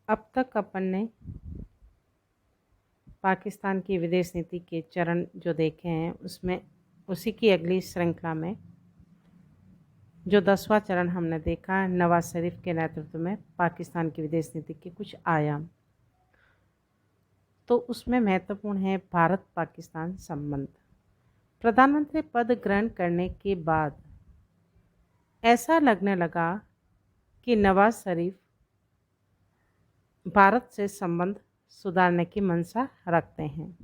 अब तक अपन ने पाकिस्तान की विदेश नीति के चरण जो देखे हैं उसमें उसी की अगली श्रृंखला में जो 10वां चरण हमने देखा नवाज शरीफ के नेतृत्व में पाकिस्तान की विदेश नीति के कुछ आयाम, तो उसमें महत्वपूर्ण है भारत पाकिस्तान संबंध। प्रधानमंत्री पद ग्रहण करने के बाद ऐसा लगने लगा कि नवाज शरीफ भारत से संबंध सुधारने की मंशा रखते हैं।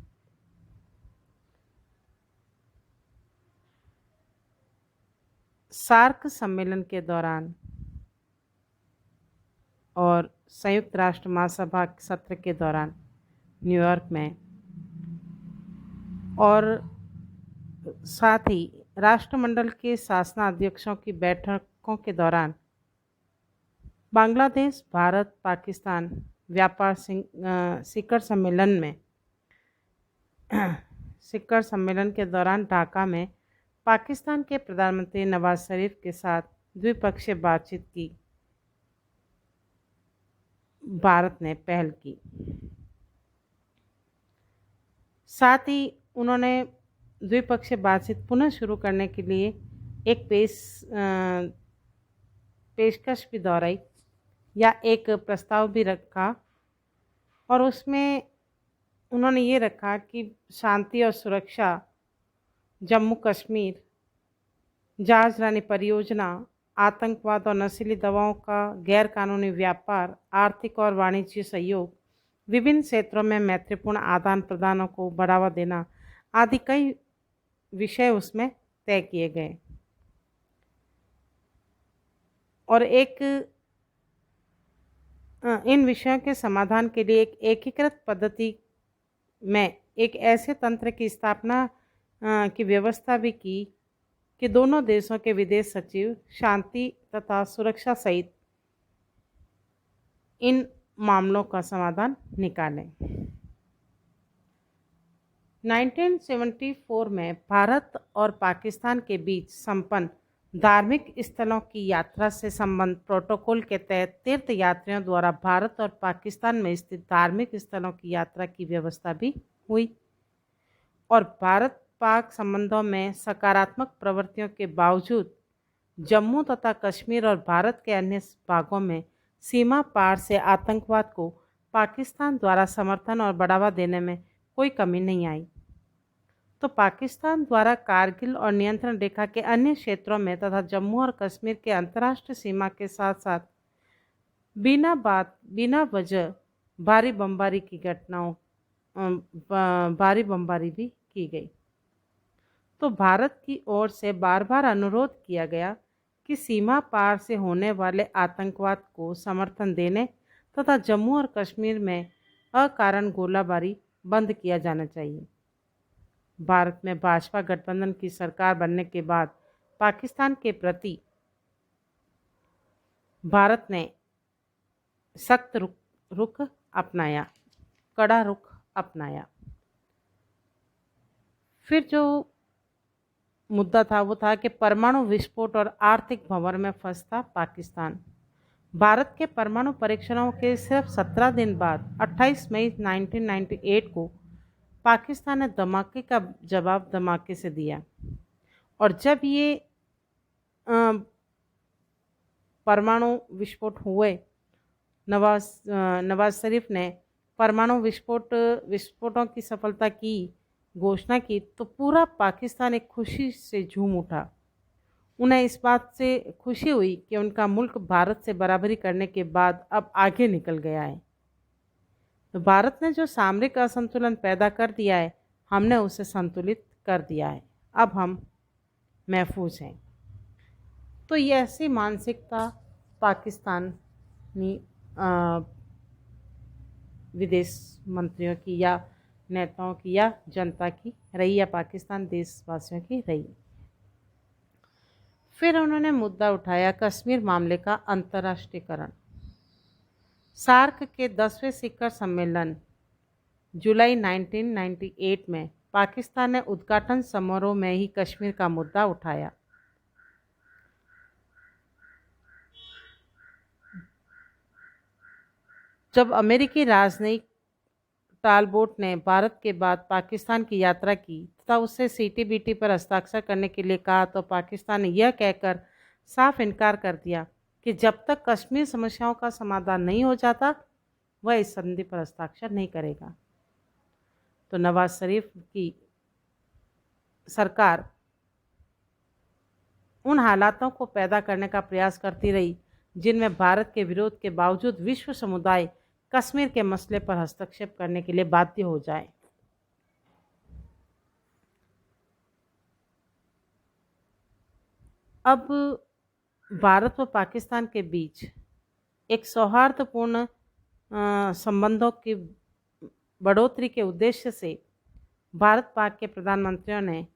सार्क सम्मेलन के दौरान और संयुक्त राष्ट्र महासभा सत्र के दौरान न्यूयॉर्क में और साथ ही राष्ट्रमंडल के शासनाध्यक्षों की बैठकों के दौरान बांग्लादेश भारत पाकिस्तान व्यापार शिखर सम्मेलन के दौरान ढाका में पाकिस्तान के प्रधानमंत्री नवाज शरीफ के साथ द्विपक्षीय बातचीत की भारत ने पहल की। साथ ही उन्होंने द्विपक्षीय बातचीत पुनः शुरू करने के लिए एक पेशकश भी दोहराई या एक प्रस्ताव भी रखा और उसमें उन्होंने ये रखा कि शांति और सुरक्षा, जम्मू कश्मीर, जहाज रानी परियोजना, आतंकवाद और नशीली दवाओं का गैरकानूनी व्यापार, आर्थिक और वाणिज्य सहयोग, विभिन्न क्षेत्रों में मैत्रीपूर्ण आदान प्रदानों को बढ़ावा देना आदि कई विषय उसमें तय किए गए और इन विषयों के समाधान के लिए एक एकीकृत पद्धति में एक ऐसे तंत्र की स्थापना की व्यवस्था भी की कि दोनों देशों के विदेश सचिव शांति तथा सुरक्षा सहित इन मामलों का समाधान निकालें। 1974 में भारत और पाकिस्तान के बीच संपन्न धार्मिक स्थलों की यात्रा से संबंध प्रोटोकॉल के तहत तीर्थ यात्रियों द्वारा भारत और पाकिस्तान में स्थित धार्मिक स्थलों की यात्रा की व्यवस्था भी हुई और भारत पाक संबंधों में सकारात्मक प्रवृत्तियों के बावजूद जम्मू तथा कश्मीर और भारत के अन्य भागों में सीमा पार से आतंकवाद को पाकिस्तान द्वारा समर्थन और बढ़ावा देने में कोई कमी नहीं आई। तो पाकिस्तान द्वारा कारगिल और नियंत्रण रेखा के अन्य क्षेत्रों में तथा जम्मू और कश्मीर के अंतर्राष्ट्रीय सीमा के साथ साथ बिना वजह भारी बमबारी भी की गई। तो भारत की ओर से बार बार अनुरोध किया गया कि सीमा पार से होने वाले आतंकवाद को समर्थन देने तथा जम्मू और कश्मीर में अकारण गोलाबारी बंद किया जाना चाहिए। भारत में भाजपा गठबंधन की सरकार बनने के बाद पाकिस्तान के प्रति भारत ने सख्त कड़ा रुख अपनाया। फिर जो मुद्दा था वो था कि परमाणु विस्फोट और आर्थिक भंवर में फंसता पाकिस्तान। भारत के परमाणु परीक्षणों के सिर्फ 17 दिन बाद 28 मई 1998 को पाकिस्तान ने धमाके का जवाब धमाके से दिया और जब ये परमाणु विस्फोट हुए, नवाज शरीफ ने परमाणु विस्फोटों की सफलता की घोषणा की तो पूरा पाकिस्तान एक खुशी से झूम उठा। उन्हें इस बात से खुशी हुई कि उनका मुल्क भारत से बराबरी करने के बाद अब आगे निकल गया है। तो भारत ने जो सामरिक असंतुलन पैदा कर दिया है, हमने उसे संतुलित कर दिया है। अब हम महफूज हैं। तो ये ऐसी मानसिकता पाकिस्तानी विदेश मंत्रियों की या नेताओं की या जनता की रही या पाकिस्तान देशवासियों की रही। फिर उन्होंने मुद्दा उठाया कश्मीर मामले का अंतर्राष्ट्रीयकरण। सार्क के 10वें शिखर सम्मेलन जुलाई 1998 में पाकिस्तान ने उद्घाटन समारोह में ही कश्मीर का मुद्दा उठाया। जब अमेरिकी राजनयिक टालबोट ने भारत के बाद पाकिस्तान की यात्रा की तथा उससे सीटीबीटी पर हस्ताक्षर करने के लिए कहा तो पाकिस्तान ने यह कहकर साफ इनकार कर दिया कि जब तक कश्मीर समस्याओं का समाधान नहीं हो जाता वह इस संधि पर हस्ताक्षर नहीं करेगा। तो नवाज शरीफ की सरकार उन हालातों को पैदा करने का प्रयास करती रही जिनमें भारत के विरोध के बावजूद विश्व समुदाय कश्मीर के मसले पर हस्तक्षेप करने के लिए बाध्य हो जाए। अब भारत व पाकिस्तान के बीच एक सौहार्दपूर्ण संबंधों की बढ़ोतरी के उद्देश्य से भारत पाक के प्रधानमंत्रियों ने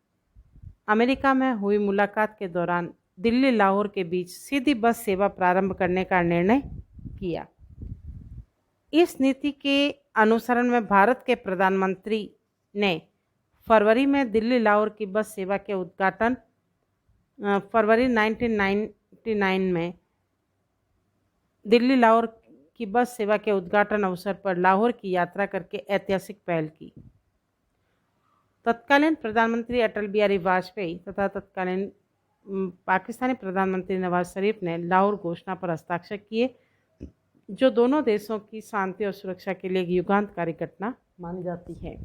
अमेरिका में हुई मुलाकात के दौरान दिल्ली लाहौर के बीच सीधी बस सेवा प्रारंभ करने का निर्णय किया। इस नीति के अनुसरण में भारत के प्रधानमंत्री ने फरवरी में दिल्ली लाहौर की बस सेवा के उद्घाटन फरवरी 1999 में दिल्ली लाहौर की बस सेवा के उद्घाटन अवसर पर लाहौर की यात्रा करके ऐतिहासिक पहल की। तत्कालीन प्रधानमंत्री अटल बिहारी वाजपेयी तथा तत्कालीन पाकिस्तानी प्रधानमंत्री नवाज शरीफ ने लाहौर घोषणा पर हस्ताक्षर किए, जो दोनों देशों की शांति और सुरक्षा के लिए एक युगांतकारी घटना मानी जाती है।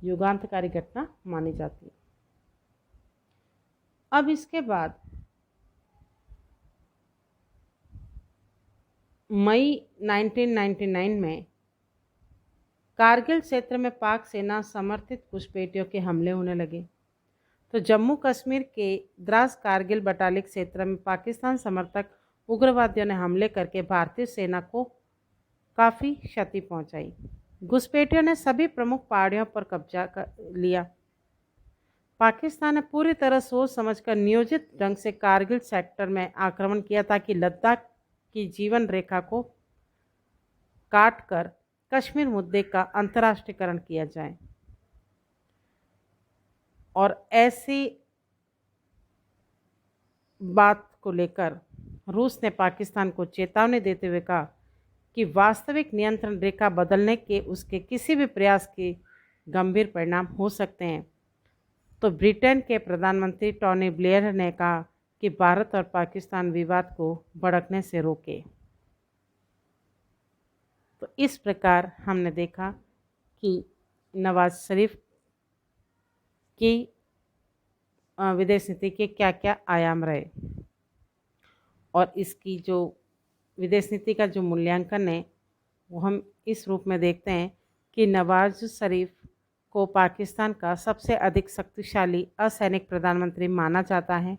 युगांतकारी घटना मानी जाती है। अब इसके बाद मई 1999 में कारगिल क्षेत्र में पाक सेना समर्थित घुसपैठियों के हमले होने लगे। तो जम्मू कश्मीर के द्रास कारगिल बटालिक क्षेत्र में पाकिस्तान समर्थक उग्रवादियों ने हमले करके भारतीय सेना को काफ़ी क्षति पहुंचाई। घुसपैठियों ने सभी प्रमुख पहाड़ियों पर कब्जा कर लिया। पाकिस्तान ने पूरी तरह सोच समझकर नियोजित ढंग से कारगिल सेक्टर में आक्रमण किया ताकि लद्दाख की जीवन रेखा को काट कर कश्मीर मुद्दे का अंतर्राष्ट्रीयकरण किया जाए। और ऐसी बात को लेकर रूस ने पाकिस्तान को चेतावनी देते हुए कहा कि वास्तविक नियंत्रण रेखा बदलने के उसके किसी भी प्रयास के गंभीर परिणाम हो सकते हैं। तो ब्रिटेन के प्रधानमंत्री टोनी ब्लेयर ने कहा कि भारत और पाकिस्तान विवाद को भड़कने से रोके। तो इस प्रकार हमने देखा कि नवाज शरीफ की विदेश नीति के क्या क्या आयाम रहे और इसकी जो विदेश नीति का जो मूल्यांकन है वो हम इस रूप में देखते हैं कि नवाज शरीफ को पाकिस्तान का सबसे अधिक शक्तिशाली असैनिक प्रधानमंत्री माना जाता है।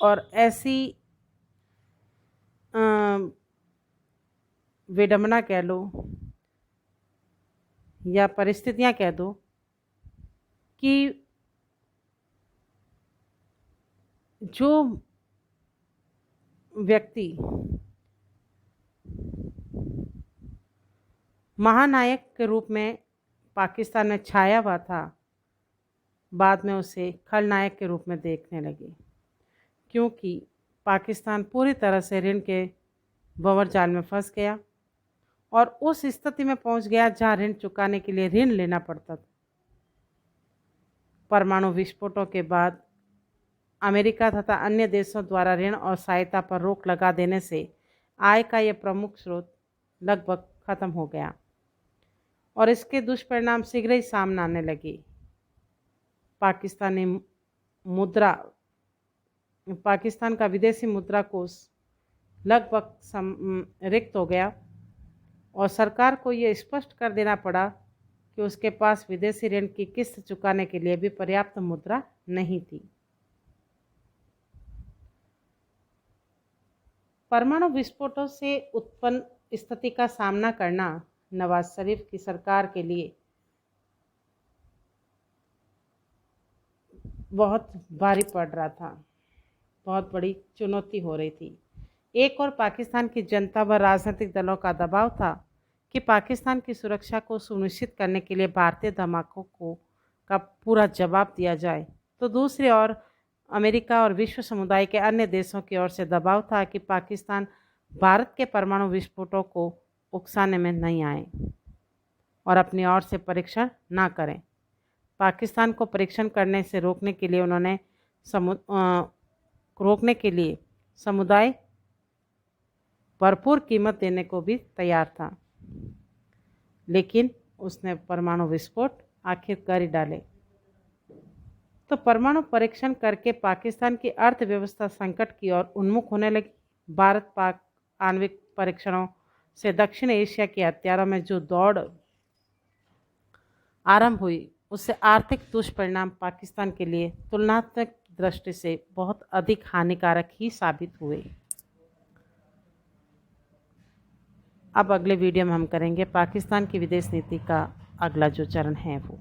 और ऐसी विडंबना कह लो या परिस्थितियां कह दो कि जो व्यक्ति महानायक के रूप में पाकिस्तान में छाया हुआ था, बाद में उसे खलनायक के रूप में देखने लगे, क्योंकि पाकिस्तान पूरी तरह से ऋण के भंवर जाल में फंस गया और उस स्थिति में पहुंच गया जहां ऋण चुकाने के लिए ऋण लेना पड़ता था। परमाणु विस्फोटों के बाद अमेरिका तथा अन्य देशों द्वारा ऋण और सहायता पर रोक लगा देने से आय का यह प्रमुख स्रोत लगभग खत्म हो गया और इसके दुष्परिणाम शीघ्र ही सामने आने लगे। पाकिस्तान का विदेशी मुद्रा कोष लगभग रिक्त हो गया और सरकार को यह स्पष्ट कर देना पड़ा कि उसके पास विदेशी ऋण की किस्त चुकाने के लिए भी पर्याप्त मुद्रा नहीं थी। परमाणु विस्फोटों से उत्पन्न स्थिति का सामना करना नवाज शरीफ की सरकार के लिए बहुत भारी पड़ रहा था, बहुत बड़ी चुनौती हो रही थी। एक और पाकिस्तान की जनता व राजनीतिक दलों का दबाव था कि पाकिस्तान की सुरक्षा को सुनिश्चित करने के लिए भारतीय धमाकों का पूरा जवाब दिया जाए तो दूसरी ओर अमेरिका और विश्व समुदाय के अन्य देशों की ओर से दबाव था कि पाकिस्तान भारत के परमाणु विस्फोटों को उकसाने में नहीं आए और अपनी ओर से परीक्षण ना करें। पाकिस्तान को परीक्षण करने से रोकने के लिए समुदाय भरपूर कीमत देने को भी तैयार था, लेकिन उसने परमाणु विस्फोट आखिर कर ही डाले। तो परमाणु परीक्षण करके पाकिस्तान की अर्थव्यवस्था संकट की ओर उन्मुख होने लगी। भारत पाक आणविक परीक्षणों से दक्षिण एशिया के हथियारों में जो दौड़ आरंभ हुई, उससे आर्थिक दुष्परिणाम पाकिस्तान के लिए तुलनात्मक दृष्टि से बहुत अधिक हानिकारक ही साबित हुए। अब अगले वीडियो में हम करेंगे पाकिस्तान की विदेश नीति का अगला जो चरण है वो।